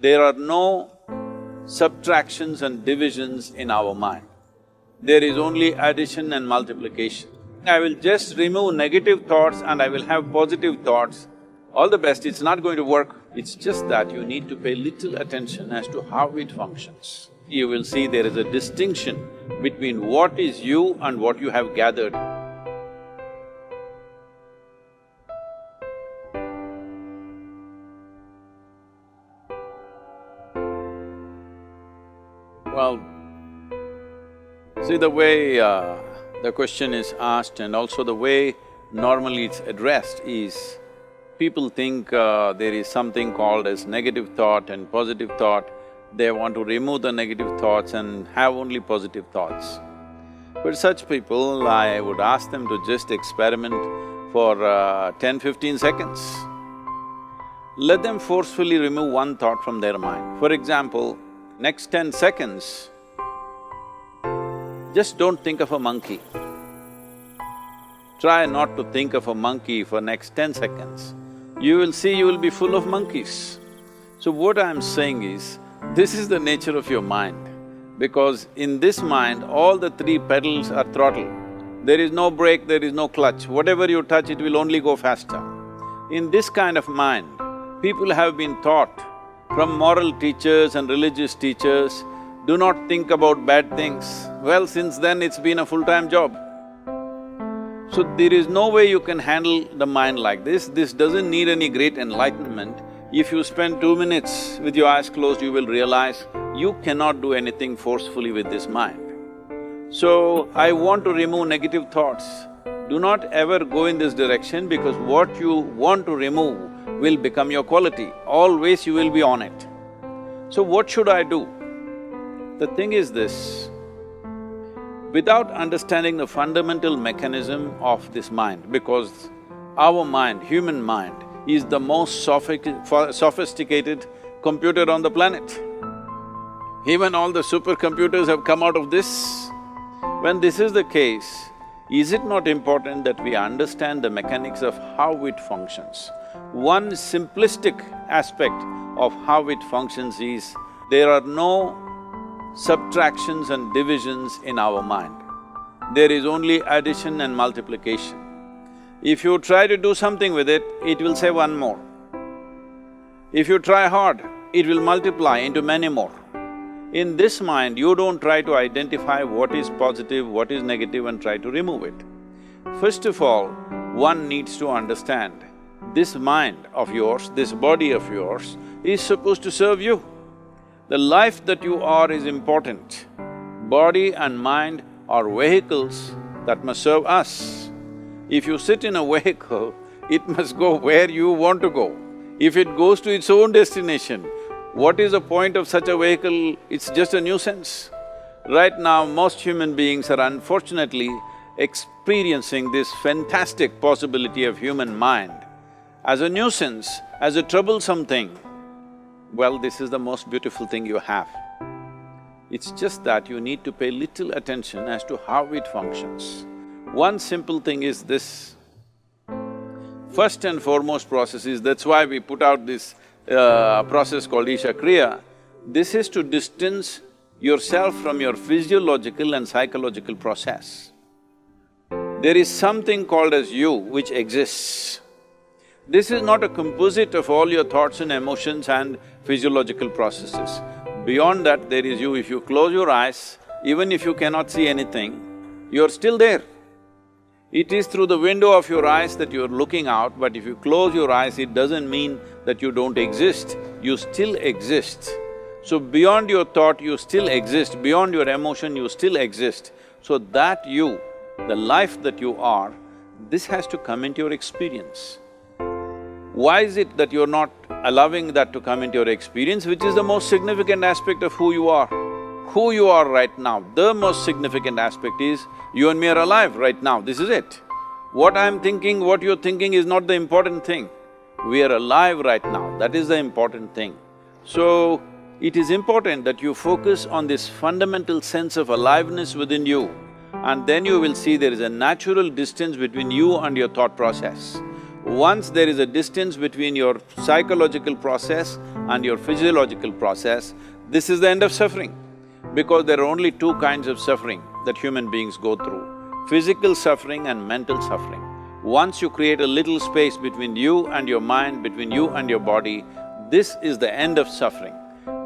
There are no subtractions and divisions in our mind. There is only addition and multiplication. I will just remove negative thoughts and I will have positive thoughts. All the best, it's not going to work. It's just that you need to pay little attention as to how it functions. You will see there is a distinction between what is you and what you have gathered. Well, see the way the question is asked and also the way normally it's addressed is, people think there is something called as negative thought and positive thought. They want to remove the negative thoughts and have only positive thoughts. For such people, I would ask them to just experiment for 10-15 seconds. Let them forcefully remove one thought from their mind. For example, next 10 seconds, just don't think of a monkey. Try not to think of a monkey for next 10 seconds. You will see you will be full of monkeys. So what I'm saying is, this is the nature of your mind, because in this mind, all the three pedals are throttle. There is no brake, there is no clutch. Whatever you touch, it will only go faster. In this kind of mind, people have been taught from moral teachers and religious teachers, do not think about bad things. Well, since then it's been a full-time job. So there is no way you can handle the mind like this. This doesn't need any great enlightenment. If you spend 2 minutes with your eyes closed, you will realize you cannot do anything forcefully with this mind. So, I want to remove negative thoughts. Do not ever go in this direction, because what you want to remove will become your quality. Always you will be on it. So what should I do? The thing is this, without understanding the fundamental mechanism of this mind, because our mind, human mind, is the most sophisticated computer on the planet. Even all the supercomputers have come out of this. When this is the case, is it not important that we understand the mechanics of how it functions? One simplistic aspect of how it functions is, there are no subtractions and divisions in our mind. There is only addition and multiplication. If you try to do something with it, it will say one more. If you try hard, it will multiply into many more. In this mind, you don't try to identify what is positive, what is negative and try to remove it. First of all, one needs to understand, this mind of yours, this body of yours is supposed to serve you. The life that you are is important. Body and mind are vehicles that must serve us. If you sit in a vehicle, it must go where you want to go. If it goes to its own destination, what is the point of such a vehicle? It's just a nuisance. Right now, most human beings are unfortunately experiencing this fantastic possibility of human mind as a nuisance, as a troublesome thing. Well, this is the most beautiful thing you have. It's just that you need to pay little attention as to how it functions. One simple thing is this. First and foremost process is, that's why we put out this process called Isha Kriya. This is to distance yourself from your physiological and psychological process. There is something called as you which exists. This is not a composite of all your thoughts and emotions and physiological processes. Beyond that, there is you. If you close your eyes, even if you cannot see anything, you're still there. It is through the window of your eyes that you're looking out, but if you close your eyes, it doesn't mean that you don't exist, you still exist. So beyond your thought, you still exist, beyond your emotion, you still exist. So that you, the life that you are, this has to come into your experience. Why is it that you're not allowing that to come into your experience, which is the most significant aspect of who you are? Who you are right now, the most significant aspect is, you and me are alive right now, this is it. What I'm thinking, what you're thinking is not the important thing. We are alive right now, that is the important thing. So, it is important that you focus on this fundamental sense of aliveness within you, and then you will see there is a natural distance between you and your thought process. Once there is a distance between your psychological process and your physiological process, this is the end of suffering. Because there are only two kinds of suffering that human beings go through, physical suffering and mental suffering. Once you create a little space between you and your mind, between you and your body, this is the end of suffering.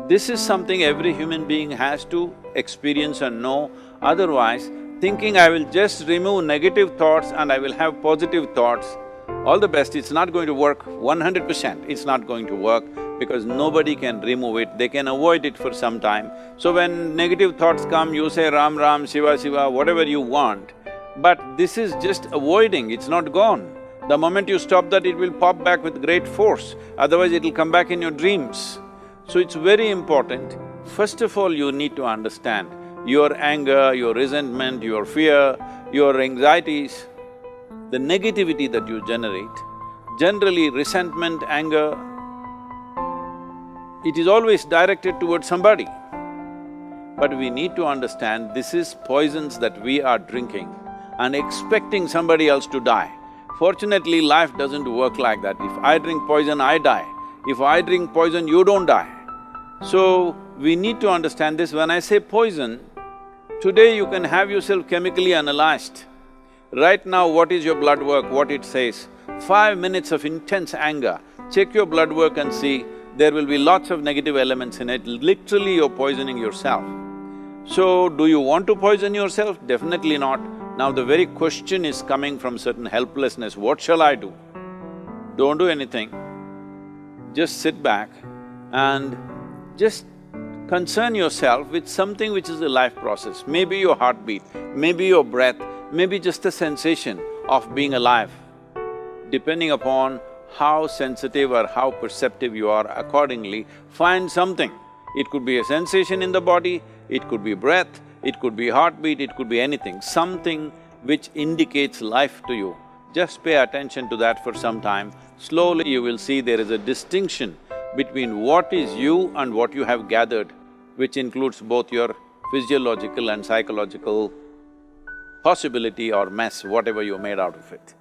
This is something every human being has to experience and know. Otherwise, thinking I will just remove negative thoughts and I will have positive thoughts, all the best, it's not going to work 100%, it's not going to work because nobody can remove it, they can avoid it for some time. So when negative thoughts come, you say Ram Ram, Shiva Shiva, whatever you want, but this is just avoiding, it's not gone. The moment you stop that, it will pop back with great force, otherwise it'll come back in your dreams. So it's very important, first of all you need to understand your anger, your resentment, your fear, your anxieties, the negativity that you generate. Generally resentment, anger, it is always directed towards somebody. But we need to understand this is poisons that we are drinking and expecting somebody else to die. Fortunately, life doesn't work like that. If I drink poison, I die. If I drink poison, you don't die. So, we need to understand this. When I say poison, today you can have yourself chemically analyzed. Right now, what is your blood work, what it says? 5 minutes of intense anger, check your blood work and see, there will be lots of negative elements in it, literally you're poisoning yourself. So, do you want to poison yourself? Definitely not. Now the very question is coming from certain helplessness, what shall I do? Don't do anything, just sit back and just concern yourself with something which is a life process. Maybe your heartbeat, maybe your breath, maybe just the sensation of being alive. Depending upon how sensitive or how perceptive you are, accordingly, find something. It could be a sensation in the body, it could be breath, it could be heartbeat, it could be anything, something which indicates life to you. Just pay attention to that for some time. Slowly you will see there is a distinction between what is you and what you have gathered, which includes both your physiological and psychological possibility or mess, whatever you made out of it.